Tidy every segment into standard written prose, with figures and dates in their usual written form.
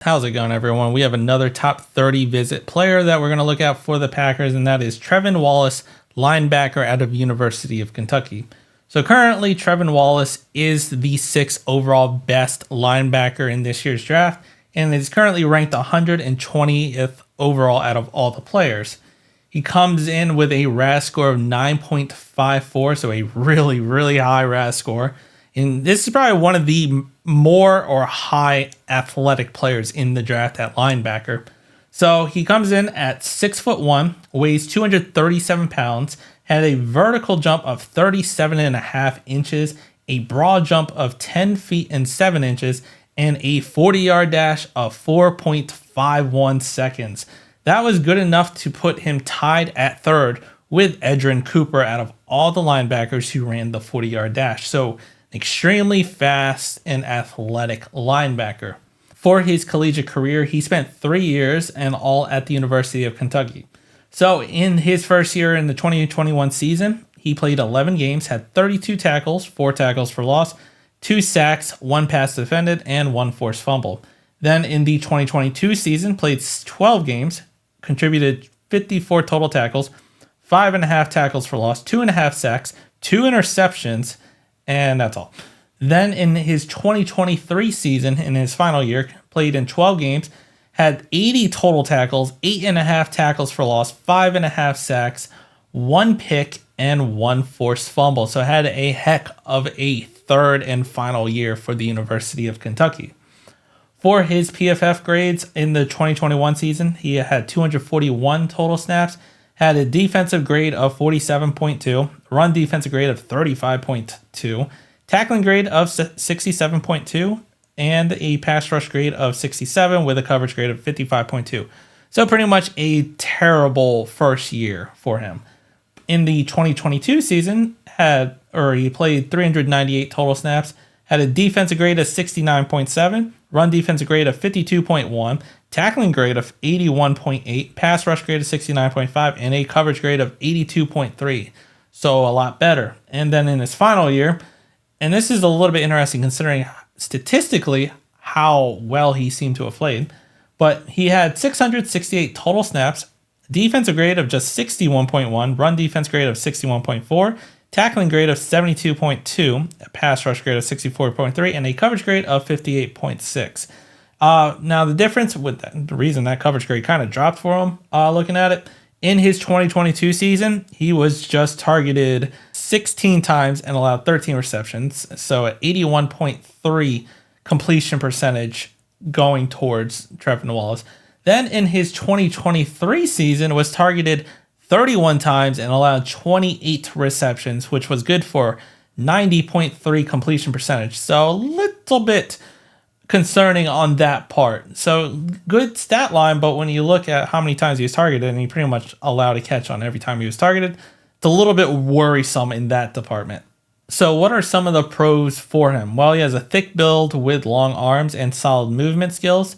How's it going, everyone? We have another top 30 visit player that we're going to look at for the Packers, and that is Trevin Wallace, linebacker out of University of Kentucky. So currently, Trevin Wallace is the 6th overall best linebacker in this year's draft, and is currently ranked 120th overall out of all the players. He comes in with a RAS score of 9.54, so a really, really high RAS score. And this is probably one of the more or high athletic players in the draft at linebacker. So he comes in at 6'1", weighs 237 pounds, had a vertical jump of 37.5 inches, a broad jump of 10 feet and 7 inches, and a 40-yard dash of 4.51 seconds. That was good enough to put him tied at third with Adrian Cooper out of all the linebackers who ran the 40-yard dash. So extremely fast and athletic linebacker. For his collegiate career, he spent 3 years and all at the University of Kentucky. So in his first year in the 2021 season, he played 11 games, had 32 tackles, 4 tackles for loss, 2 sacks, 1 pass defended, and 1 forced fumble. Then in the 2022 season, played 12 games, contributed 54 total tackles, 5.5 tackles for loss, 2.5 sacks, 2 interceptions, and that's all. Then in his 2023 season, in his final year, played in 12 games, had 80 total tackles, 8.5 tackles for loss, 5.5 sacks, 1 pick, and 1 forced fumble. So had a heck of a third and final year for the University of Kentucky. For his PFF grades in the 2021 season, he had 241 total snaps, had a defensive grade of 47.2, run defensive grade of 35.2, tackling grade of 67.2, and a pass rush grade of 67 with a coverage grade of 55.2. So pretty much a terrible first year for him. In the 2022 season, he played 398 total snaps, had a defensive grade of 69.7, run defensive grade of 52.1, tackling grade of 81.8, pass rush grade of 69.5, and a coverage grade of 82.3. So a lot better. And then in his final year, and this is a little bit interesting considering statistically how well he seemed to have played, but he had 668 total snaps, defensive grade of just 61.1, run defense grade of 61.4, tackling grade of 72.2, a pass rush grade of 64.3, and a coverage grade of 58.6. Now, the difference with that, the reason that coverage grade kind of dropped for him, looking at it, in his 2022 season, he was just targeted 16 times and allowed 13 receptions. So at 81.3 completion percentage going towards Trevin Wallace. Then in his 2023 season, was targeted 31 times and allowed 28 receptions, which was good for 90.3 completion percentage. So a little bit concerning on that part. So good stat line, but when you look at how many times he was targeted and he pretty much allowed a catch on every time he was targeted, it's a little bit worrisome in that department. So what are some of the pros for him? Well, he has a thick build with long arms and solid movement skills,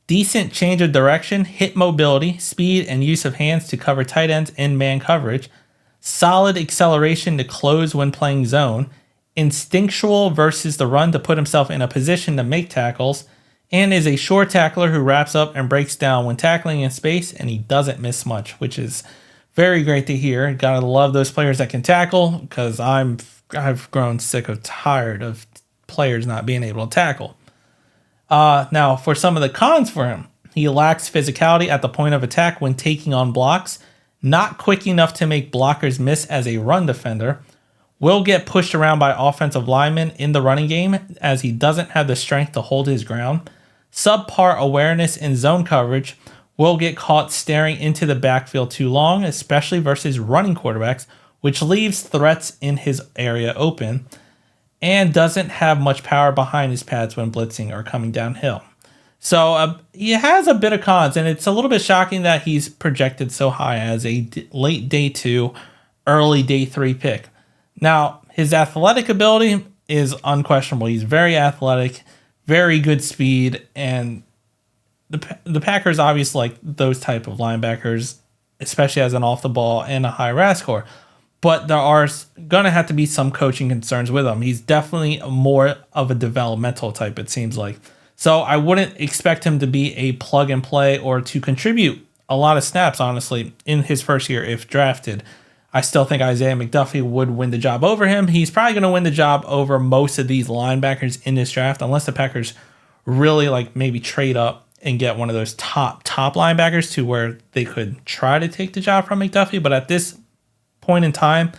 decent change of direction, hip mobility, speed, and use of hands to cover tight ends in man coverage, solid acceleration to close when playing zone, instinctual versus the run to put himself in a position to make tackles, and is a sure tackler who wraps up and breaks down when tackling in space, and he doesn't miss much, which is very great to hear. Gotta love those players that can tackle, because I've grown sick of tired of players not being able to tackle. Now, for some of the cons for him, he lacks physicality at the point of attack when taking on blocks, not quick enough to make blockers miss as a run defender, will get pushed around by offensive linemen in the running game as he doesn't have the strength to hold his ground, subpar awareness in zone coverage, will get caught staring into the backfield too long, especially versus running quarterbacks, which leaves threats in his area open, and doesn't have much power behind his pads when blitzing or coming downhill. So he has a bit of cons, and it's a little bit shocking that he's projected so high as a late day 2, early day 3 pick. Now, his athletic ability is unquestionable. He's very athletic, very good speed, and the Packers obviously like those type of linebackers, especially as an off the ball and a high RAS score. But there are going to have to be some coaching concerns with him. He's definitely more of a developmental type, it seems like. So I wouldn't expect him to be a plug and play or to contribute a lot of snaps, honestly, in his first year if drafted. I still think Isaiah McDuffie would win the job over him. He's probably going to win the job over most of these linebackers in this draft, unless the Packers really like maybe trade up and get one of those top linebackers to where they could try to take the job from McDuffie. But at this point in time,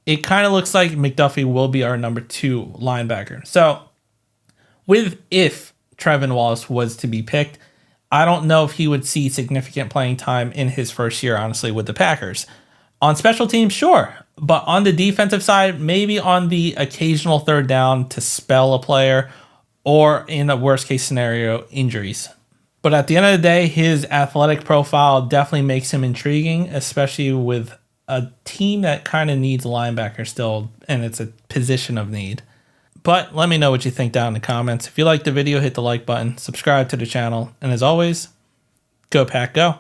it kind of looks like McDuffie will be our number 2 linebacker. So if Trevin Wallace was to be picked, I don't know if he would see significant playing time in his first year, honestly, with the Packers. On special teams, sure. But on the defensive side, maybe on the occasional third down to spell a player, or in a worst case scenario, injuries. But at the end of the day, his athletic profile definitely makes him intriguing, especially with a team that kind of needs a linebacker still, and it's a position of need. But let me know what you think down in the comments. If you liked the video, hit the like button, subscribe to the channel, and as always, go Pack Go.